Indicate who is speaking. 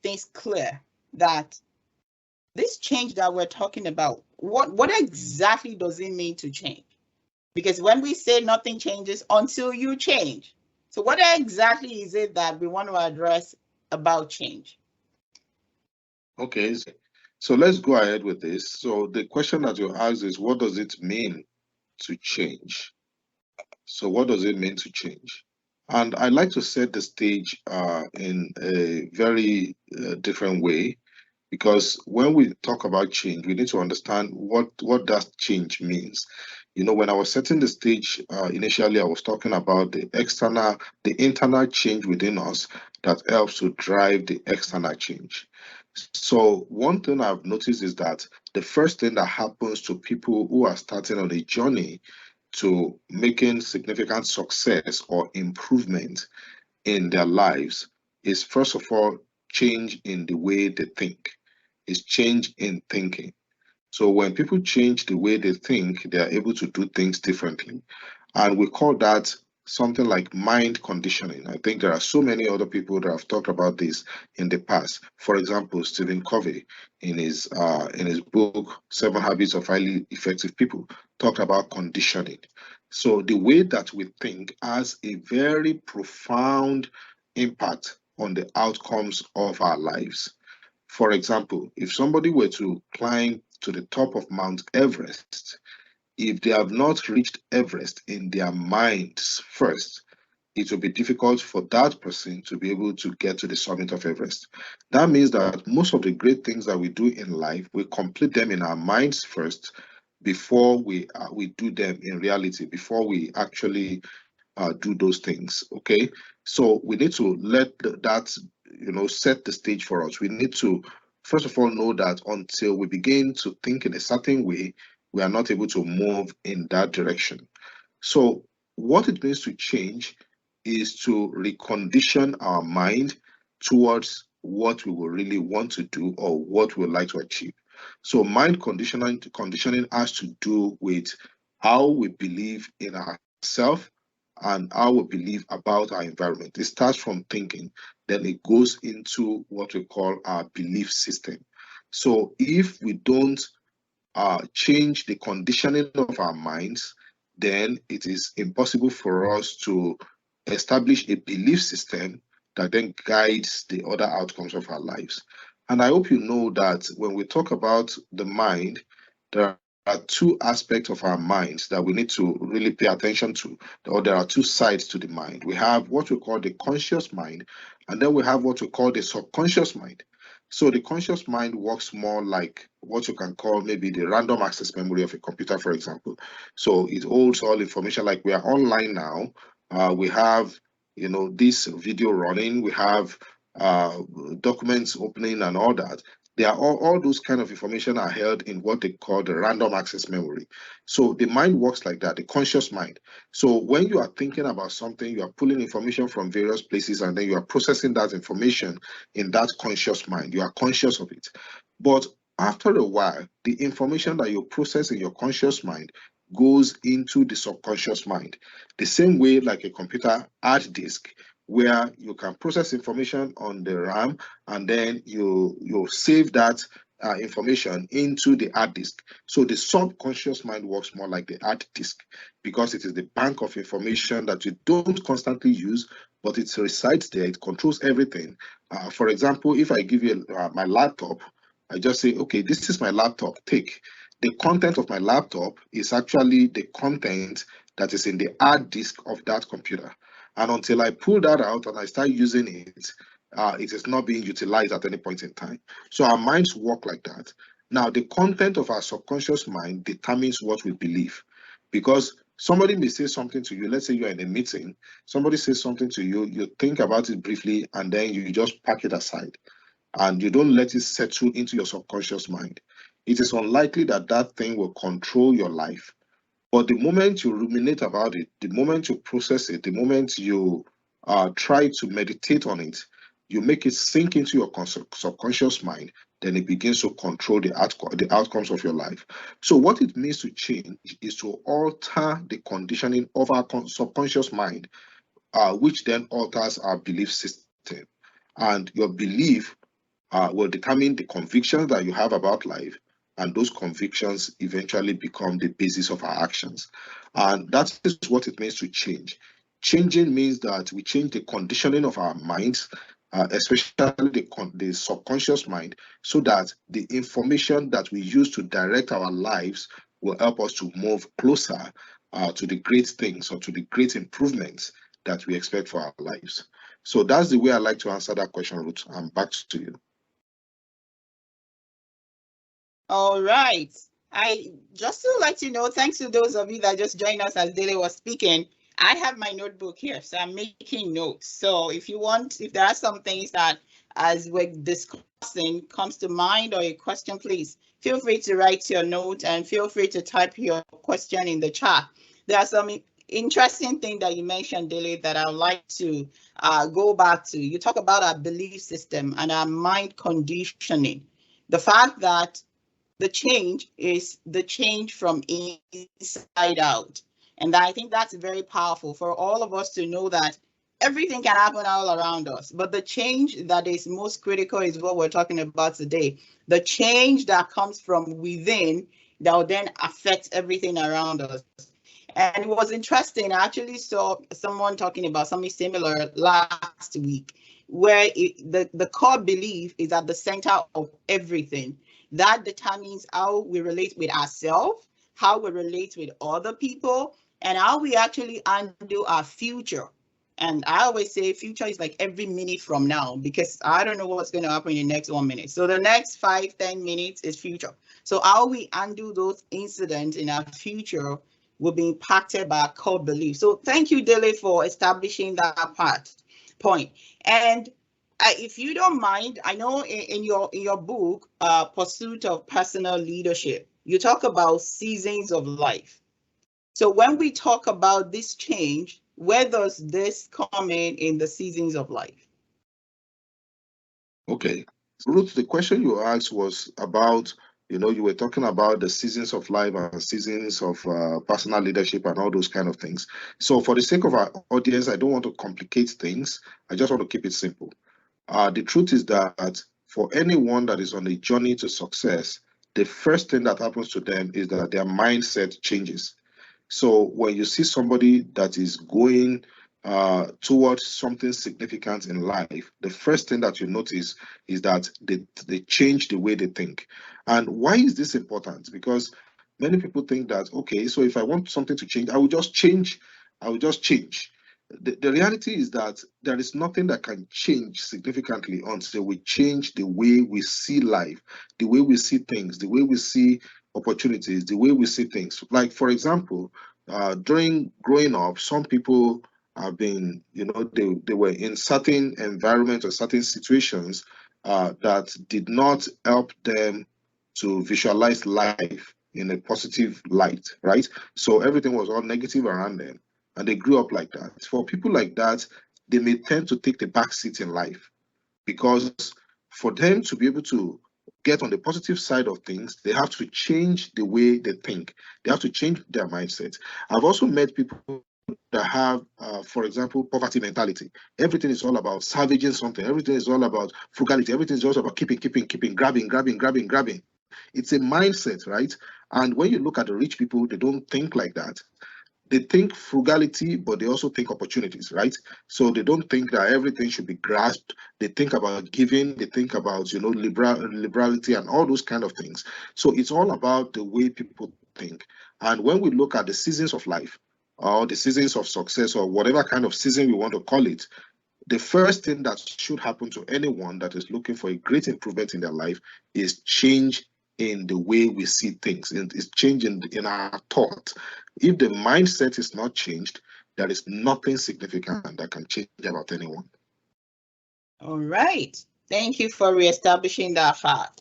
Speaker 1: things clear that this change that we're talking about, what exactly does it mean to change? Because when we say nothing changes until you change, so what exactly is it that we want to address about change?
Speaker 2: Okay, so let's go ahead with this. So the question that you asked is, what does it mean to change? So what does it mean to change? And I like to set the stage in a very different way, because when we talk about change, we need to understand what that change means. You know, when I was setting the stage initially, I was talking about the internal change within us that helps to drive the external change. So one thing I've noticed is that the first thing that happens to people who are starting on a journey to making significant success or improvement in their lives is, first of all, change in the way they think, is change in thinking. So when people change the way they think, they are able to do things differently. And we call that something like mind conditioning. I think there are so many other people that have talked about this in the past. For example, Stephen Covey in his book Seven Habits of Highly Effective People talked about conditioning. So the way that we think has a very profound impact on the outcomes of our lives. For example, if somebody were to climb to the top of Mount Everest, if they have not reached Everest in their minds first, it will be difficult for that person to be able to get to the summit of Everest. That means that most of the great things that we do in life, we complete them in our minds first before we do them in reality, before we actually do those things. Okay, so we need to that set the stage for us. We need to first of all know that until we begin to think in a certain way, we are not able to move in that direction. So what it means to change is to recondition our mind towards what we will really want to do or what we would like to achieve. So mind conditioning has to do with how we believe in ourselves and how we believe about our environment. It starts from thinking, then it goes into what we call our belief system. So if we don't change the conditioning of our minds, then it is impossible for us to establish a belief system that then guides the other outcomes of our lives. And I hope you know that when we talk about the mind, there are two aspects of our minds that we need to really pay attention to, or there are two sides to the mind. We have what we call the conscious mind, and then we have what we call the subconscious mind. So the conscious mind works more like what you can call maybe the random access memory of a computer, for example. So it holds all information. Like we are online now, we have this video running, we have uh, documents opening and all that. They are all those kind of information are held in what they call the random access memory. So the mind works like that, the conscious mind. So when you are thinking about something, you are pulling information from various places and then you are processing that information in that conscious mind. You are conscious of it. But after a while, the information that you process in your conscious mind goes into the subconscious mind. The same way like a computer hard disk, where you can process information on the RAM and then you save that information into the hard disk. So the subconscious mind works more like the hard disk because it is the bank of information that you don't constantly use, but it resides there. It controls everything. For example, if I give you my laptop, I just say, okay, this is my laptop, take. The content of my laptop is actually the content that is in the hard disk of that computer. And until I pull that out and I start using it, it is not being utilized at any point in time. So our minds work like that. Now, the content of our subconscious mind determines what we believe. Because somebody may say something to you, let's say you're in a meeting, somebody says something to you, you think about it briefly, and then you just pack it aside and you don't let it settle into your subconscious mind. It is unlikely that that thing will control your life. But the moment you ruminate about it, the moment you process it, the moment you try to meditate on it, you make it sink into your subconscious mind, then it begins to control the outcomes of your life. So, what it means to change is to alter the conditioning of our subconscious mind, which then alters our belief system. And your belief will determine the convictions that you have about life, and those convictions eventually become the basis of our actions. And that is what it means to change. Changing means that we change the conditioning of our minds, especially the subconscious mind, so that the information that we use to direct our lives will help us to move closer to the great things or to the great improvements that we expect for our lives. So that's the way I like to answer that question, Ruth. And back to you.
Speaker 1: All right. I just to let you know, thanks to those of you that just joined us as Dele was speaking, I have my notebook here, so I'm making notes. So if you want, if there are some things that as we're discussing comes to mind or a question, please feel free to write your note and feel free to type your question in the chat. There are some interesting things that you mentioned, Dele, that I'd like to go back to. You talk about our belief system and our mind conditioning. The fact that the change is the change from inside out. And I think that's very powerful for all of us to know that everything can happen all around us. But the change that is most critical is what we're talking about today. The change that comes from within that will then affect everything around us. And it was interesting. I actually saw someone talking about something similar last week, where the core belief is at the center of everything. That determines how we relate with ourselves, how we relate with other people, and how we actually handle our future. And I always say future is like every minute from now, because I don't know what's going to happen in the next 1 minute. So the next 5-10 minutes is future. So how we handle those incidents in our future will be impacted by our core belief. So thank you, Dele, for establishing that point. And if you don't mind, I know in your book, Pursuit of Personal Leadership, you talk about seasons of life. So when we talk about this change, where does this come in the seasons of life?
Speaker 2: Okay, Ruth, the question you asked was about, you were talking about the seasons of life and seasons of personal leadership and all those kind of things. So for the sake of our audience, I don't want to complicate things. I just want to keep it simple. The truth is that for anyone that is on a journey to success, the first thing that happens to them is that their mindset changes. So when you see somebody that is going towards something significant in life, the first thing that you notice is that they change the way they think. And why is this important? Because many people think that, okay, so if I want something to change, I will just change. I will just change. The reality is that there is nothing that can change significantly until we change the way we see life, the way we see things, the way we see opportunities, the way we see things. Like, for example, during growing up, some people have been, they were in certain environments or certain situations that did not help them to visualize life in a positive light, right? So everything was all negative around them, and they grew up like that. For people like that, they may tend to take the back seat in life, because for them to be able to get on the positive side of things, they have to change the way they think. They have to change their mindset. I've also met people that have, for example, poverty mentality. Everything is all about salvaging something. Everything is all about frugality. Everything is also about keeping, grabbing. It's a mindset, right? And when you look at the rich people, they don't think like that. They think frugality, but they also think opportunities, right? So they don't think that everything should be grasped. They think about giving, they think about, liberality and all those kind of things. So it's all about the way people think. And when we look at the seasons of life, or the seasons of success, or whatever kind of season we want to call it, the first thing that should happen to anyone that is looking for a great improvement in their life is change in the way we see things. It's changing in our thought. If the mindset is not changed, there is nothing significant that can change about anyone.
Speaker 1: All right. Thank you for reestablishing that fact.